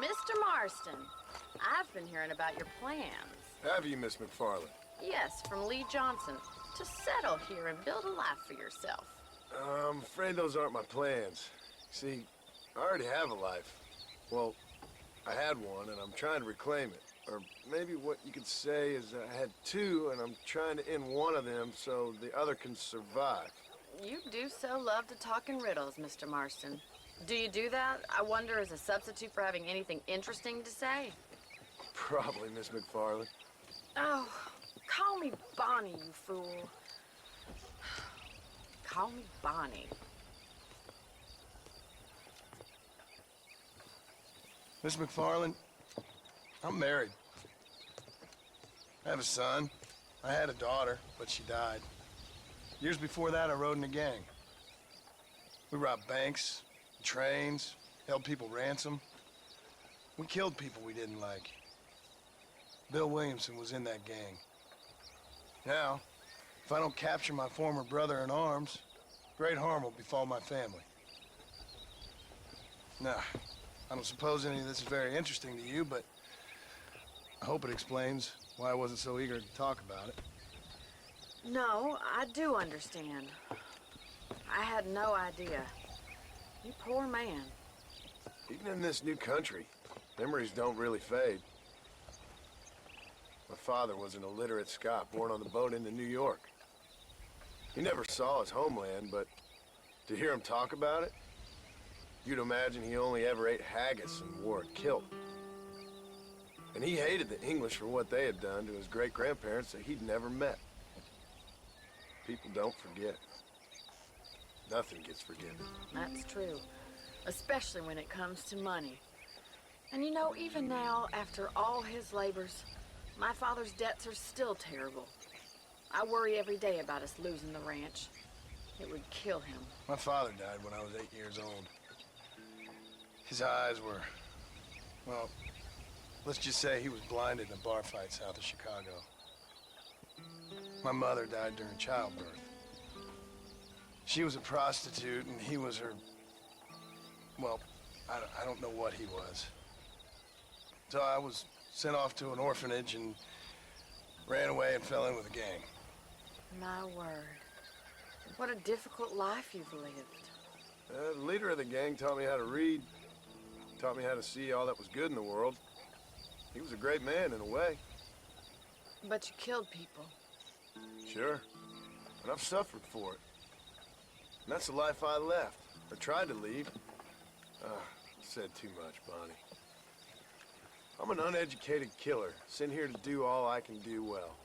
Mr. Marston, I've been hearing about your plans. Have you, Miss McFarland? Yes, from Lee Johnson, to settle here and build a life for yourself. I'm afraid those aren't my plans. See, I already have a life. Well, I had one, and I'm trying to reclaim it. Or maybe what you could say is I had two, and I'm trying to end one of them so the other can survive. You do so love to talk in riddles, Mr. Marston. Do you do that, I wonder, as a substitute for having anything interesting to say? Probably, Miss McFarland. Oh, call me Bonnie, you fool. Call me Bonnie. Miss McFarland, I'm married. I have a son. I had a daughter, but she died. Years before that, I rode in a gang. We robbed banks, trains, held people ransom. We killed people we didn't like. Bill Williamson was in that gang. Now, if I don't capture my former brother in arms, great harm will befall my family. Now, I don't suppose any of this is very interesting to you, but I hope it explains why I wasn't so eager to talk about it. No, I do understand. I had no idea. You poor man. Even in this new country, memories don't really fade. My father was an illiterate Scot born on the boat into New York. He never saw his homeland, but to hear him talk about it, you'd imagine he only ever ate haggis and wore a kilt. And he hated the English for what they had done to his great-grandparents that he'd never met. People don't forget. Nothing gets forgiven. That's true. Especially when it comes to money. And you know, even now, after all his labors, my father's debts are still terrible. I worry every day about us losing the ranch. It would kill him. My father died when I was 8 years old. His eyes were, well, let's just say he was blinded in a bar fight south of Chicago. My mother died during childbirth. She was a prostitute, and he was her... Well, I don't know what he was. So I was sent off to an orphanage and ran away and fell in with a gang. My word. What a difficult life you've lived. The leader of the gang taught me how to read, taught me how to see all that was good in the world. He was a great man in a way. But you killed people. Sure. And I've suffered for it. And that's the life I left, or tried to leave. Said too much, Bonnie. I'm an uneducated killer, sent here to do all I can do well.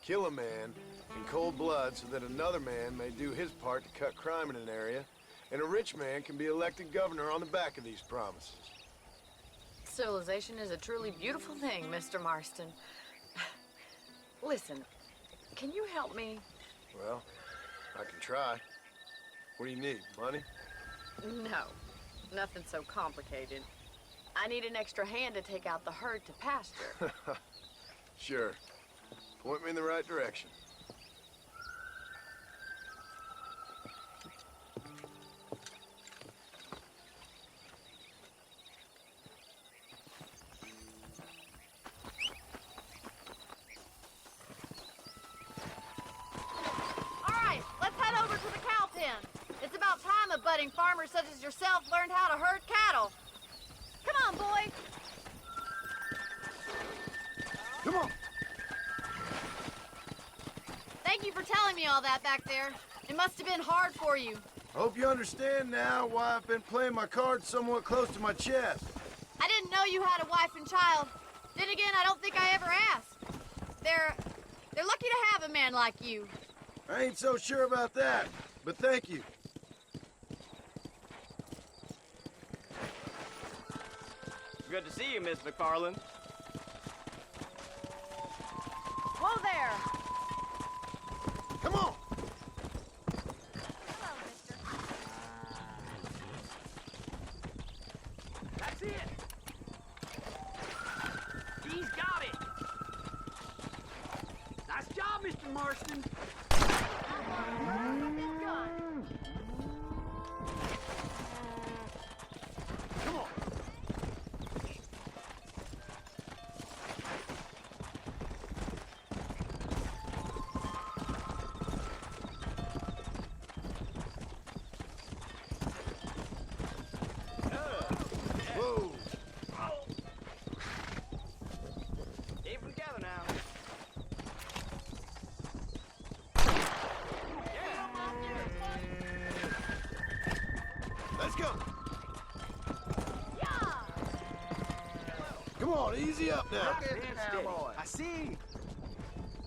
Kill a man in cold blood so that another man may do his part to cut crime in an area, and a rich man can be elected governor on the back of these promises. Civilization is a truly beautiful thing, Mr. Marston. Listen, can you help me? Well, I can try. What do you need, money? No, nothing so complicated. I need an extra hand to take out the herd to pasture. Sure. Point me in the right direction. Budding farmers such as yourself learned how to herd cattle. Come on, boy. Come on. Thank you for telling me all that back there. It must have been hard for you. I hope you understand now why I've been playing my cards somewhat close to my chest. I didn't know you had a wife and child. Then again, I don't think I ever asked. They're lucky to have a man like you. I ain't so sure about that, but thank you. Good to see you, Miss McFarland. Whoa there! Come on! Hello, mister. That's it! He's got it! Nice job, Mr. Marston! Come on, easy up now. Look at the cowboy. I see.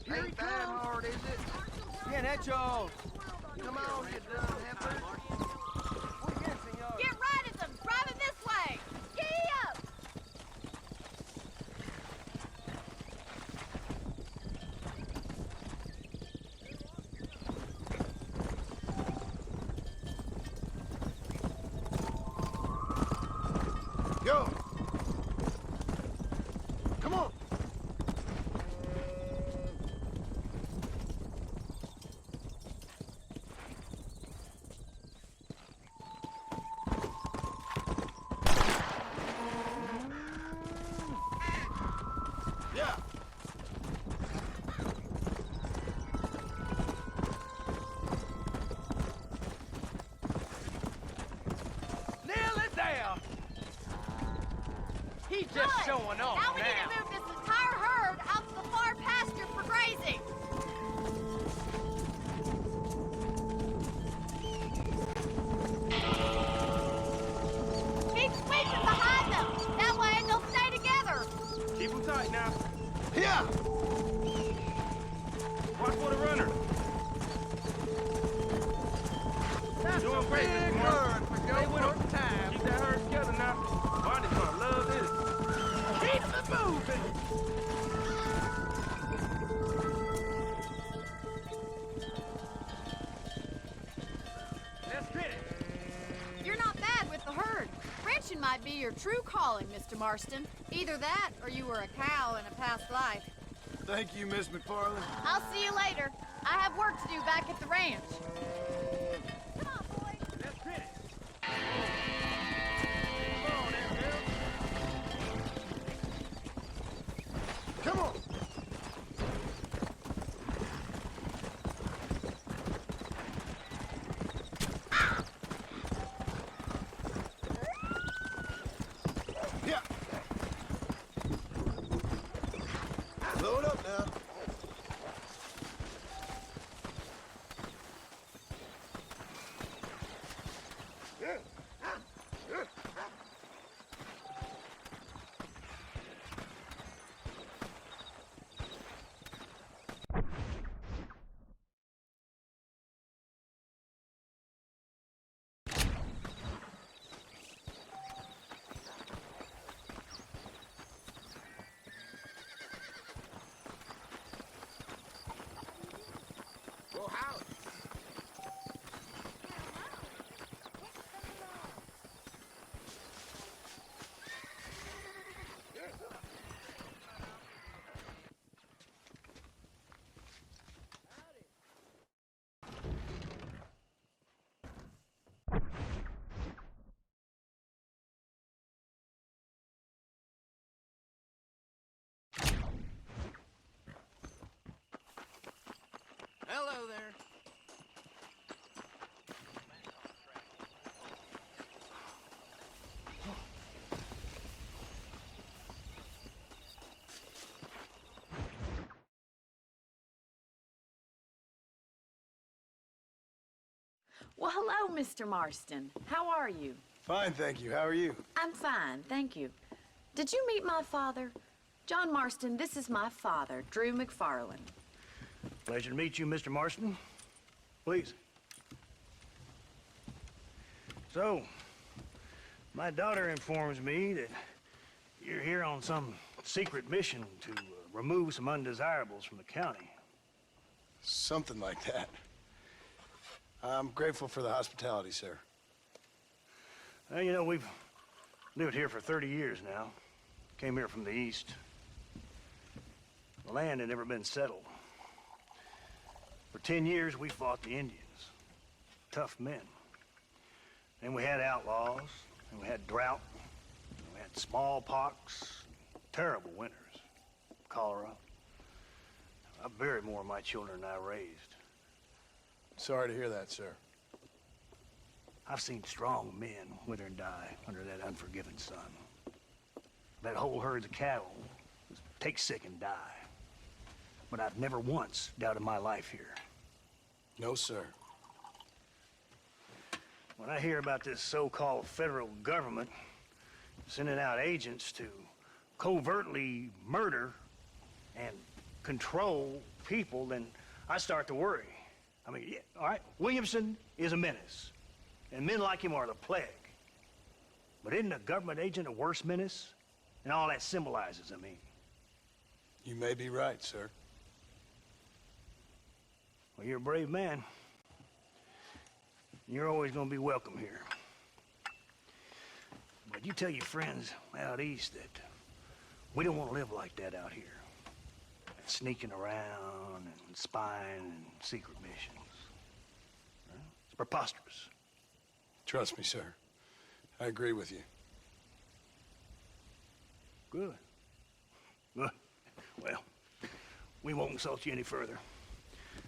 Here he comes. Hard, is it? Bien hecho. Come on, you dumb heifer. Muy bien, señor. Get right at them! Driving this way! Giddy up! Go. Come on. Yeah. Nail it down. He's just Good. showing off Now we need to move this entire herd out to the far pasture for grazing. Keep sweeping behind them. That way they'll stay together. Keep him tight now. Yeah. Watch for the runner. That's Doing a great, big Mr. Martin. herd for Stay with your him. time. Keep that herd together now. Barney's gonna love this. Keep it moving. Let's get it. You're not bad with the herd. Ranching might be your true calling, Mr. Marston. Either that, or you were a cow in a past life. Thank you, Miss McFarland. I'll see you later. I have work to do back at the ranch. Come on, boys. Let's get it. Come on. Yeah. Load up now. Go house. Hello there. Well, hello, Mr. Marston. How are you? Fine, thank you. How are you? I'm fine, thank you. Did you meet my father? John Marston, this is my father, Drew McFarland. Pleasure to meet you, Mr. Marston. Please. So, my daughter informs me that you're here on some secret mission to remove some undesirables from the county. Something like that. I'm grateful for the hospitality, sir. Well, you know, we've lived here for 30 years now. Came here from the east. The land had never been settled. For 10 years, we fought the Indians. Tough men. Then we had outlaws, and we had drought, and we had smallpox, terrible winters, cholera. I buried more of my children than I raised. Sorry to hear that, sir. I've seen strong men wither and die under that unforgiving sun. That whole herd of cattle take sick and die. But I've never once doubted my life here. No, sir. When I hear about this so-called federal government sending out agents to covertly murder and control people, then I start to worry. I mean, yeah, all right, Williamson is a menace, and men like him are the plague. But isn't a government agent a worse menace? And all that symbolizes, I mean. You may be right, sir. Well, you're a brave man. You're always gonna be welcome here. But you tell your friends out east that we don't want to live like that out here. Sneaking around and spying and secret missions. It's preposterous. Trust me, sir. I agree with you. Good. Good. Well, we won't insult you any further.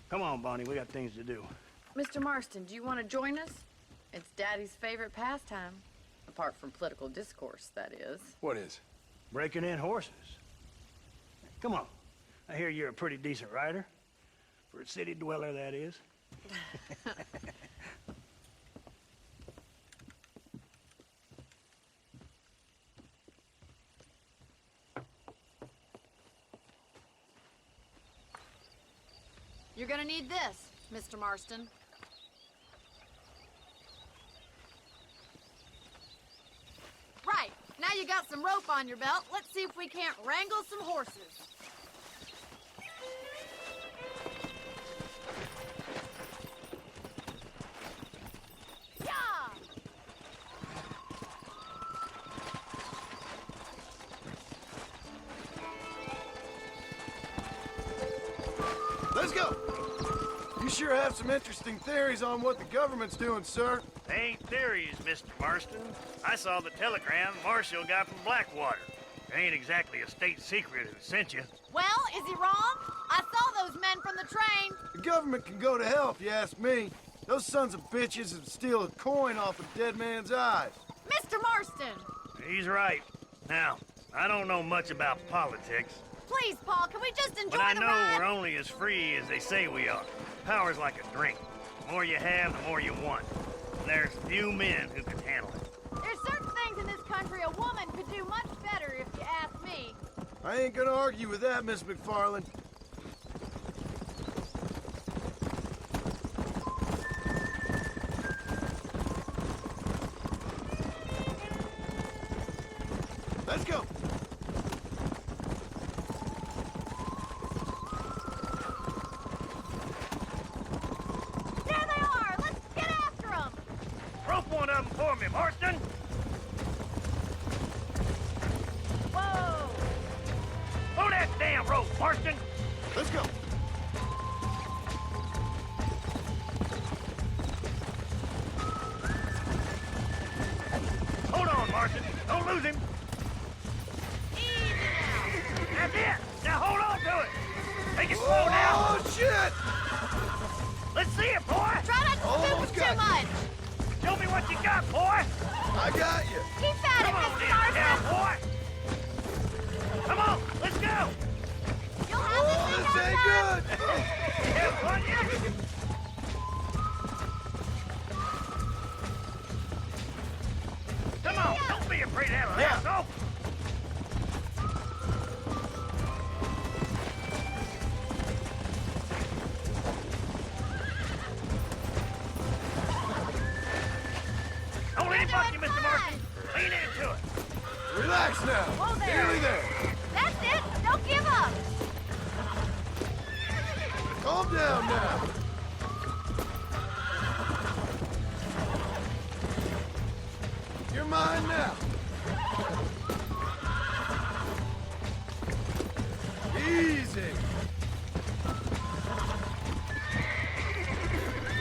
Come on, Bonnie, we got things to do. Mr. Marston, do you want to join us? It's Daddy's favorite pastime. Apart from political discourse, that is. What is? Breaking in horses. Come on. I hear you're a pretty decent rider. For a city dweller, that is. You're gonna need this, Mr. Marston. Right, now you got some rope on your belt. Let's see if we can't wrangle some horses. Yeah! Let's go! You sure have some interesting theories on what the government's doing, sir. They ain't theories, Mr. Marston. I saw the telegram Marshall got from Blackwater. It ain't exactly a state secret who sent you. Well, is he wrong? I saw those men from the train. The government can go to hell if you ask me. Those sons of bitches would steal a coin off a dead man's eyes. Mr. Marston! He's right. Now, I don't know much about politics, Please, Paul, can we just enjoy but I the know ride? we're only as free as they say we are. Power's like a drink. The more you have, the more you want. And there's few men who can handle it. There's certain things in this country a woman could do much better, if you ask me. I ain't gonna argue with that, Miss McFarland. Let's go! There they are! Let's get after them! Rope one of them for me, Marston! Whoa! Pull that damn rope, Marston! Let's go! Hold on, Marston. Don't lose him. Easy now! That's it. Now hold on to it. Make it slow now. Oh, shit! Let's see it, boy. Try not to Almost scoop it too got much! Show me what you got, boy. I got you! Keep at Come it, on, Mr. then, down, Marston! boy. Come on, let's go. You'll have Oh, this this thing ain't undone. good! Have fun yet? Come on, don't be afraid to have a laugh, though. Don't let him buck you, Mr. Marston. Lean into it. Relax now! Whoa there. Nearly there! That's it! Don't give up! Calm down now! You're mine now! Easy!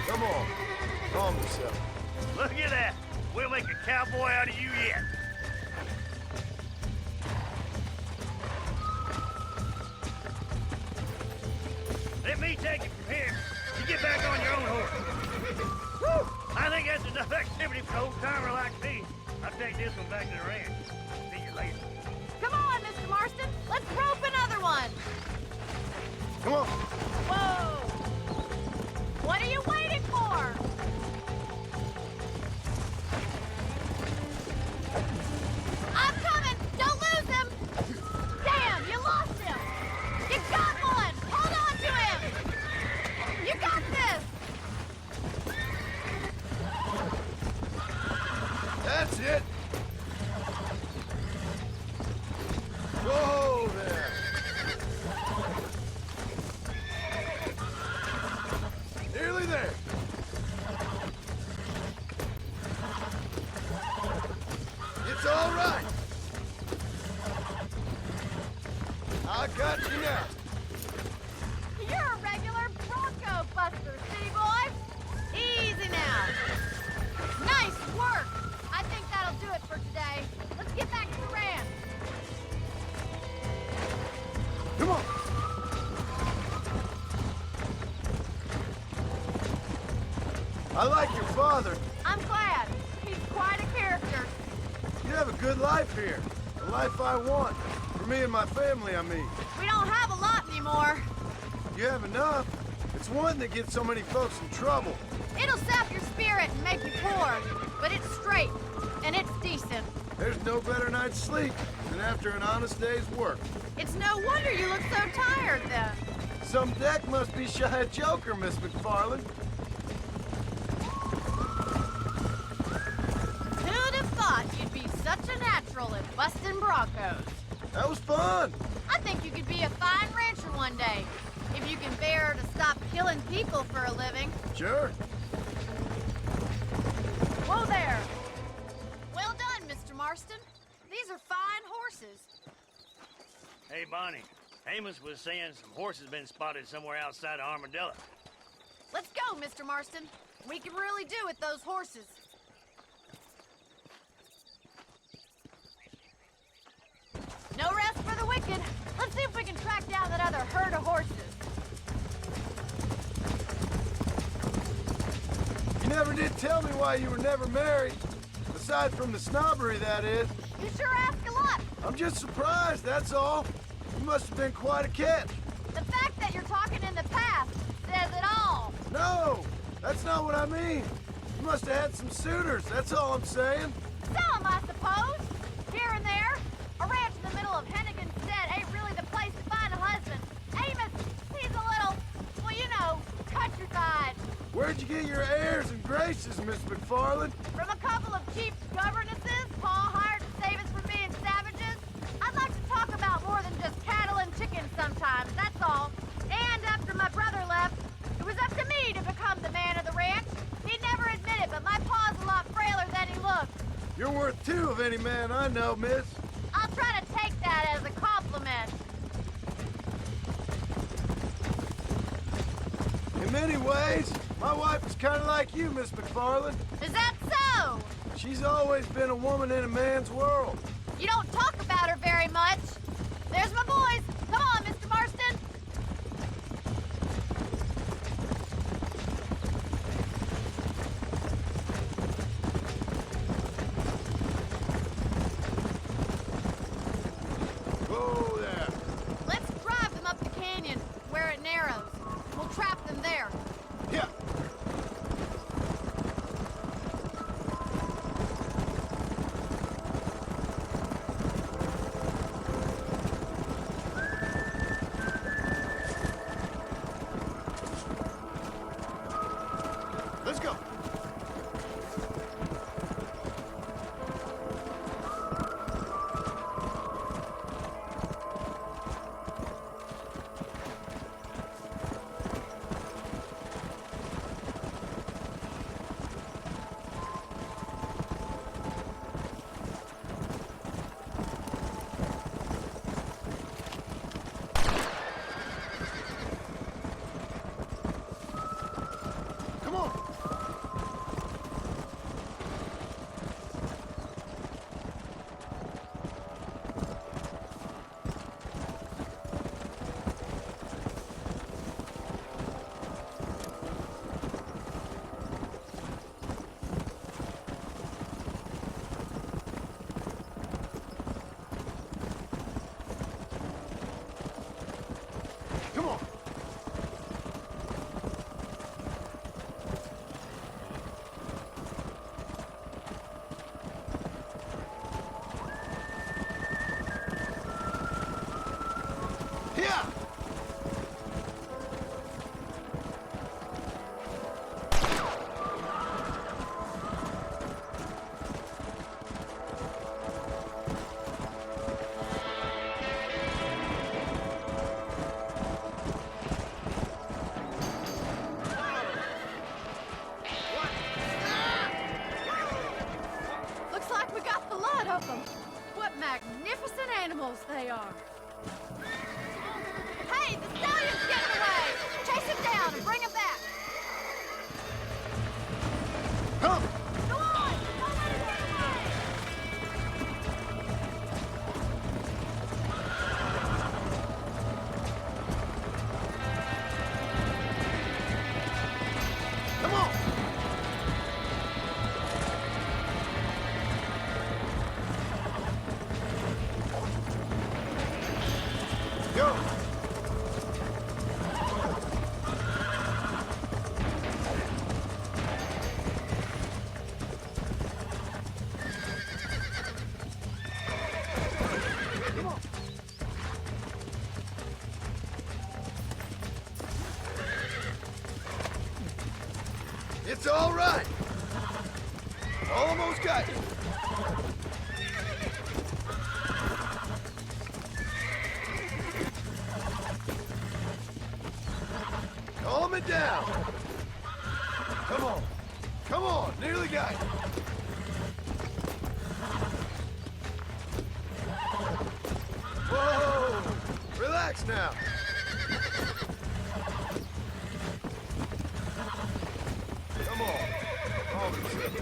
Come on, calm yourself. Look at that. We'll make a cowboy out of you yet. Let me take it from here. You get back on your own horse. Whew! I think that's enough activity for an old-timer like me. I'll take this one back to the ranch. See you later. Come on, Mr. Marston! Let's rope another one! Come on! Whoa! What are you waiting for? I'm coming! Don't lose him! That's it. Whoa there. Nearly there. It's all right. I got you now. You're a regular Bronco buster, city boy. Easy now. Nice work. I think that'll do it for today. Let's get back to the ranch. Come on. I like your father. I'm glad. He's quite a character. You have a good life here. The life I want. For me and my family, I mean. We don't have a lot anymore. You have enough. It's one that gets so many folks in trouble. It'll sap your spirit and make you poor, but it's straight, and it's decent. There's no better night's sleep than after an honest day's work. It's no wonder you look so tired, then. Some deck must be shy of Joker, Miss McFarland. Who'd have thought you'd be such a natural at busting Broncos? That was fun. I think you could be a fine rancher one day, if you can bear to stop killing people for a living. Sure. Whoa there! Well done, Mr. Marston. These are fine horses. Hey, Bonnie. Amos was saying some horses been spotted somewhere outside of Armadillo. Let's go, Mr. Marston. We can really do with those horses. No rest for the wicked. Let's see if we can track down that other herd of horses. You never did tell me why you were never married. Aside from the snobbery, that is. You sure ask a lot. I'm just surprised, that's all. You must have been quite a catch. The fact that you're talking in the past says it all. No, that's not what I mean. You must have had some suitors, that's all I'm saying. Some, I suppose. Here and there. A ranch in the middle of Hennigan's Stead ain't really the place to find a husband. Amos, he's a little, well, you know, countrified. Where'd you get your airs and graces, Miss McFarland? From a couple of cheap governesses Pa hired to save us from being savages. I'd like to talk about more than just cattle and chickens sometimes, that's all. And after my brother left, it was up to me to become the man of the ranch. He'd never admit it, but my pa's a lot frailer than he looks. You're worth two of any man I know, miss. I'll try to take that as a compliment. In many ways, my wife is kind of like you, Miss McFarland. Is that so? She's always been a woman in a man's world. You don't talk about her very much. There's my boys. Come on, Mr. Marston. Whoa there. Let's drive them up the canyon where it narrows. We'll trap them there. Yeah. Come! Go on! Don't let her get away! Come on! Go! It's all right. Almost got you. Calm it down. Come on. Come on. Nearly got you. Whoa. Relax now. Come on. Calm yourself.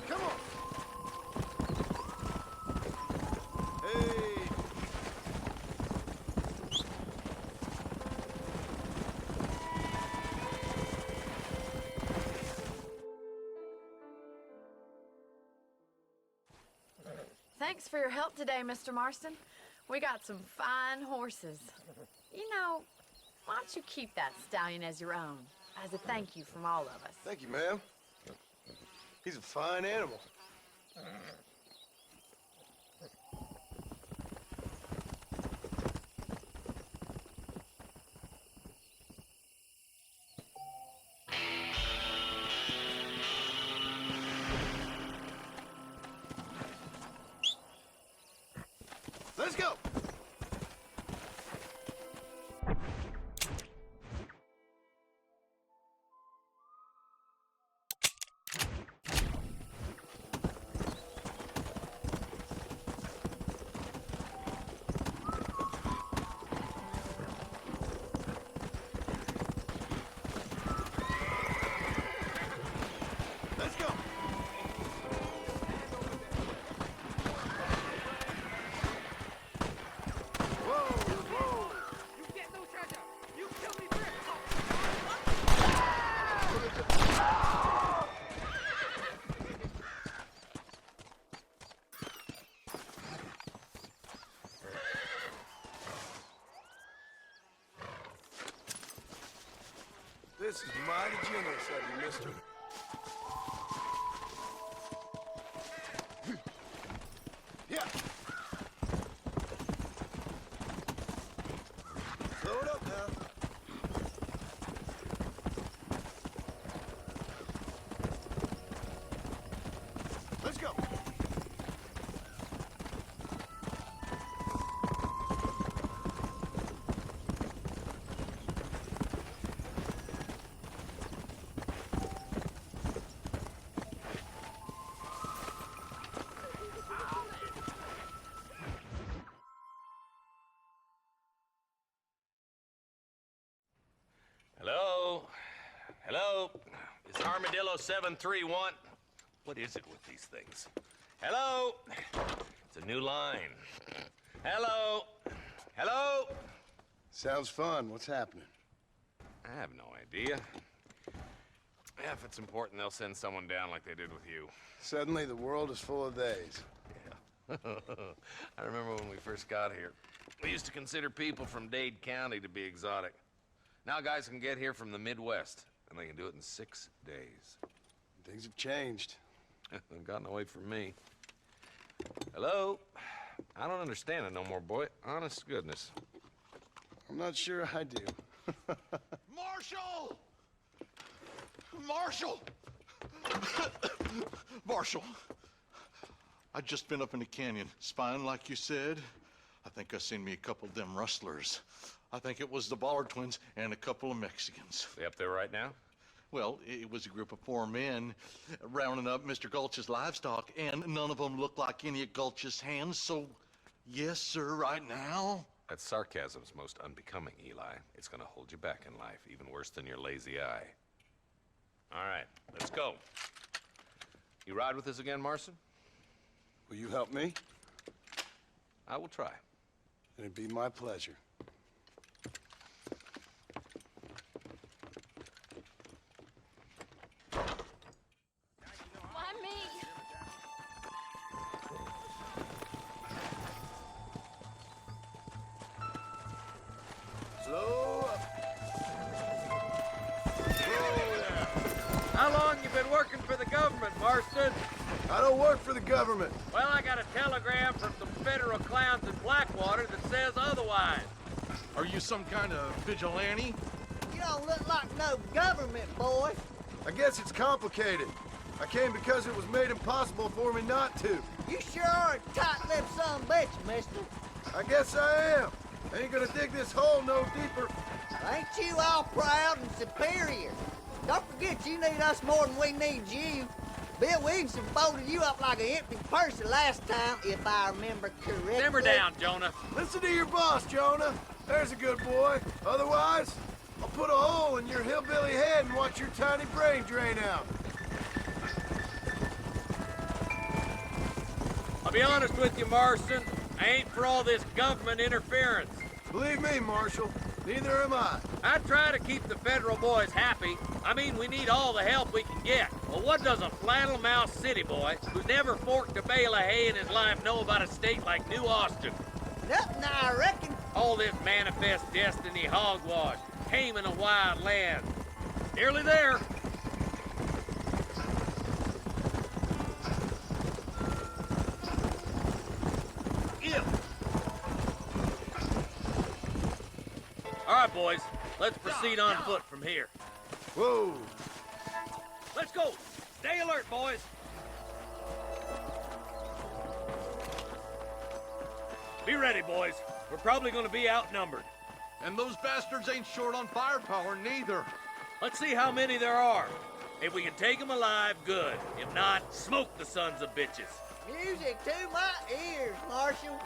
Come on. Hey. Thanks for your help today, Mr. Marston. We got some fine horses. You know, why don't you keep that stallion as your own, as a thank you from all of us? Thank you, ma'am. He's a fine animal. Let's go. Let's go. Whoa, whoa. You get no treasure. You kill me first. This is mighty generous of you, mister. Yeah. Slow it up now. Let's go. Hello? Hello? Is Armadillo 731? What is it with these things? Hello? It's a new line. Hello? Hello? Sounds fun. What's happening? I have no idea. Yeah, if it's important, they'll send someone down like they did with you. Suddenly, the world is full of days. Yeah. I remember when we first got here. We used to consider people from Dade County to be exotic. Now guys can get here from the Midwest, and they can do it in 6 days. Things have changed. They've gotten away from me. Hello? I don't understand it no more, boy. Honest to goodness. I'm not sure I do. Marshall! Marshall! Marshall! I just been up in the canyon, spying like you said. I think I seen me a couple of them rustlers. I think it was the Ballard twins and a couple of Mexicans. They up there right now? Well, it was a group of 4 men rounding up Mr. Gulch's livestock, and none of them looked like any of Gulch's hands, so yes, sir, right now. That sarcasm's most unbecoming, Eli. It's gonna hold you back in life, even worse than your lazy eye. All right, let's go. You ride with us again, Marston? Will you help me? I will try. It'd be my pleasure. Why me? Slow up. How long you been working for the government, Marston? I don't work for the government. Well, I got a telegram from some federal clowns in Blackwater that says otherwise. Are you some kind of vigilante? You don't look like no government, boy. I guess it's complicated. I came because it was made impossible for me not to. You sure are a tight-lipped son of a bitch, mister. I guess I am. I ain't gonna dig this hole no deeper. Ain't you all proud and superior? Don't forget you need us more than we need you. Bill Williamson folded you up like an empty purse the last time, if I remember correctly. Simmer down, Jonah. Listen to your boss, Jonah. There's a good boy. Otherwise, I'll put a hole in your hillbilly head and watch your tiny brain drain out. I'll be honest with you, Marston. I ain't for all this government interference. Believe me, Marshal, neither am I. I try to keep the federal boys happy. I mean, we need all the help we can get. Well, what does a flannel-mouthed city boy who's never forked a bale of hay in his life know about a state like New Austin? Nothing, I reckon. All this manifest destiny hogwash, taming a wild land. Nearly there. All right, boys. Let's proceed on foot from here. Whoa. Let's go. Stay alert, boys. Be ready, boys. We're probably going to be outnumbered. And those bastards ain't short on firepower, neither. Let's see how many there are. If we can take them alive, good. If not, smoke the sons of bitches. Music to my ears, Marshal.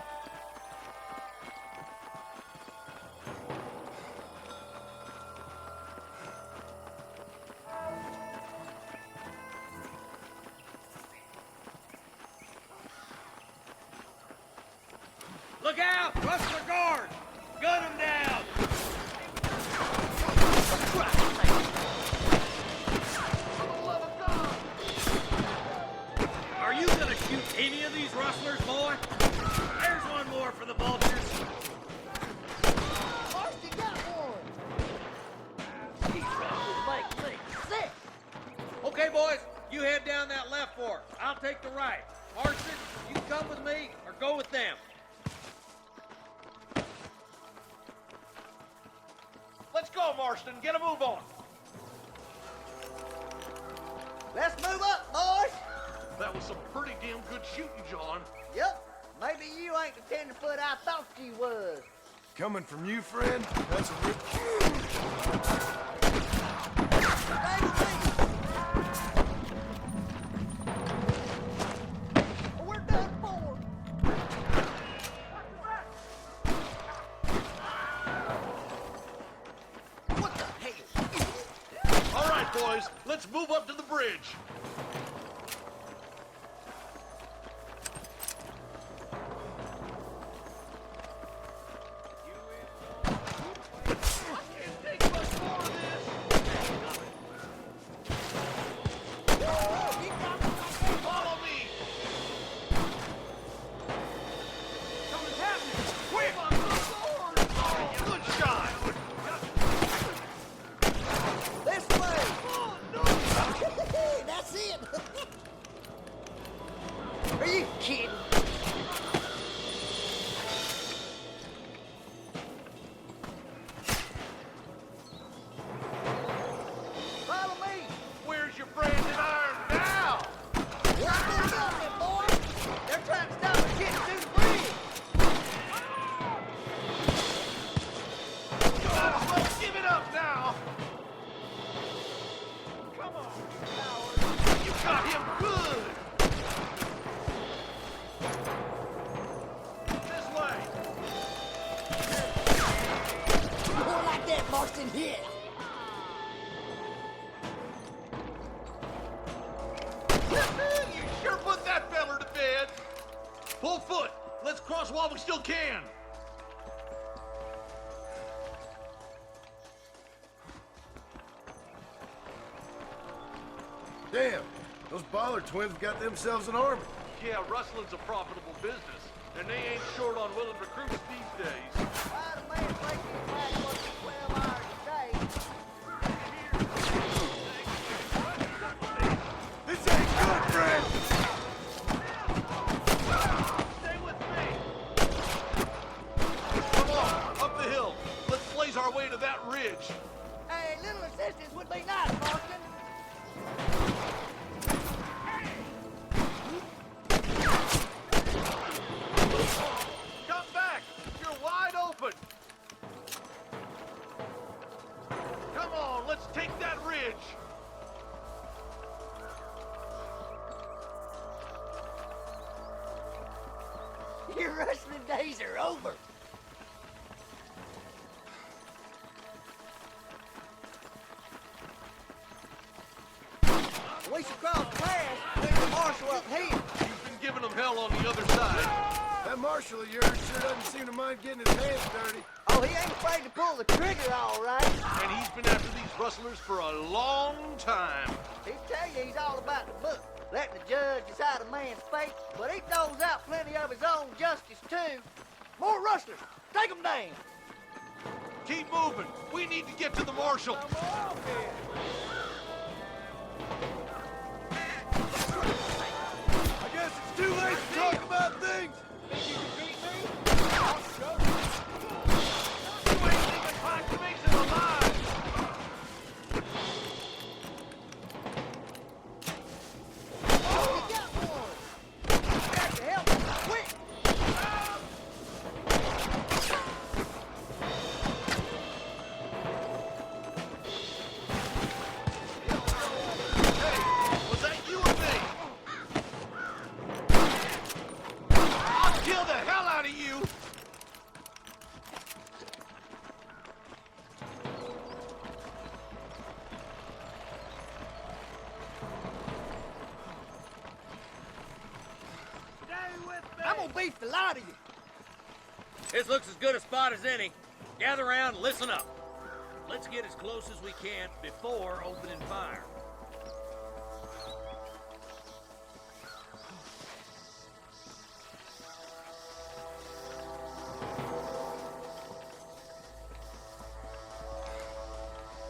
Look out! Rustler guard! Gun them down! Are you gonna shoot any of these rustlers, boy? There's one more for the vultures. Marston got one. These rustlers make me sick. Okay, boys, you head down that left fork. I'll take the right. Marston, you come with me or go with them. Let's go, Marston. Get a move on. Let's move up, boys. That was some pretty damn good shooting, John. Yep. Maybe you ain't the tenderfoot I thought you was. Coming from you, friend? That's a good... Stay with me. We're done for. What the hell? All right, boys, let's move up to the bridge. Follow me. Something's happening. Quick! Good shot. This way. That's Marston here. You sure put that feller to bed. Full foot. Let's cross while we still can. Damn, those Bollard twins have got themselves an army. Yeah, rustling's a profitable business, and they ain't short on willing recruits these days. Why the man think he's back working 12 hours a day? This ain't good, friend! Stay with me. Come on, up the hill. Let's blaze our way to that ridge. Hey, little assistance would be nice, Marston. Come back. You're wide open. Come on, let's take that ridge. Your rustling days are over. We should cross paths with the marshal up here. You've been giving them hell on the other side. That marshal of yours sure doesn't seem to mind getting his hands dirty. Oh, he ain't afraid to pull the trigger, all right. And he's been after these rustlers for a long time. He'd tell you he's all about the book, letting the judge decide a man's fate, but he throws out plenty of his own justice, too. More rustlers. Take them down. Keep moving. We need to get to the marshal. I guess it's too late to talk about things. You ain't leaving Pike Mason alive. Oh, you got one. You got to help him quick. Was that you or me? I'll kill the hell out of you. I'm gonna beat the lot of you. This looks as good a spot as any. Gather around and listen up. Let's get as close as we can before opening fire.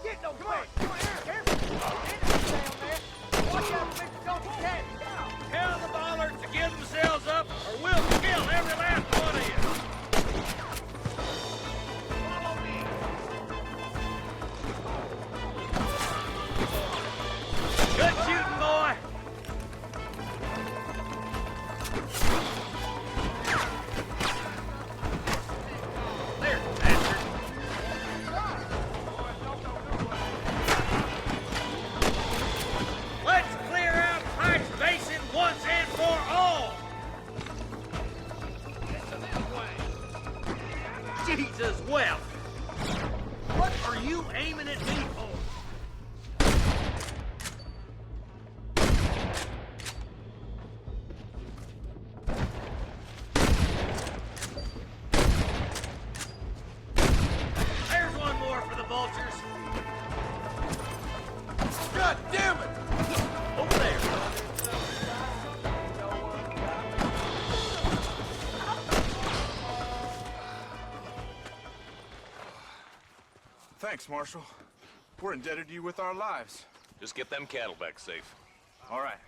Get no come on here. Careful. Down there. Watch out for Mr. Coach's cat. Tell the Bollards to give themselves up, or we'll kill every last one of you. Follow me. Good shooting, boy. There, bastard. Let's clear out Pike's Basin once and for all. Jesus, well, what are you aiming at me for? There's one more for the vultures. God damn it! Over there. Thanks, Marshal. We're indebted to you with our lives. Just get them cattle back safe. All right.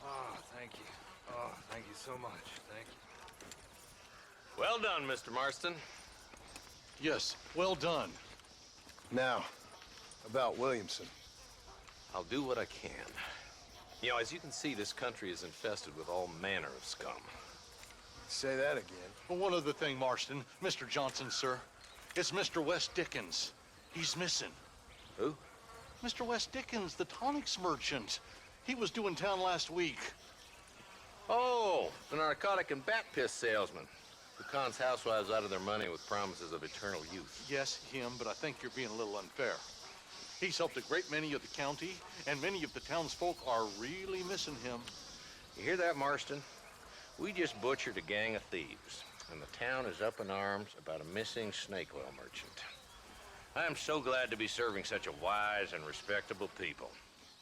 Oh, thank you. Oh, thank you so much. Thank you. Well done, Mr. Marston. Yes, well done. Now, about Williamson. I'll do what I can. You know, as you can see, this country is infested with all manner of scum. Say that again. Well, one other thing, Marston. Mr. Johnson, sir. It's Mr. Wes Dickens. He's missing. Who? Mr. Wes Dickens, the tonics merchant. He was due in town last week. Oh, the narcotic and bat piss salesman. Who cons housewives out of their money with promises of eternal youth. Yes, him, but I think you're being a little unfair. He's helped a great many of the county, and many of the townsfolk are really missing him. You hear that, Marston? We just butchered a gang of thieves, and the town is up in arms about a missing snake oil merchant. I am so glad to be serving such a wise and respectable people.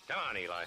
Come on, Eli.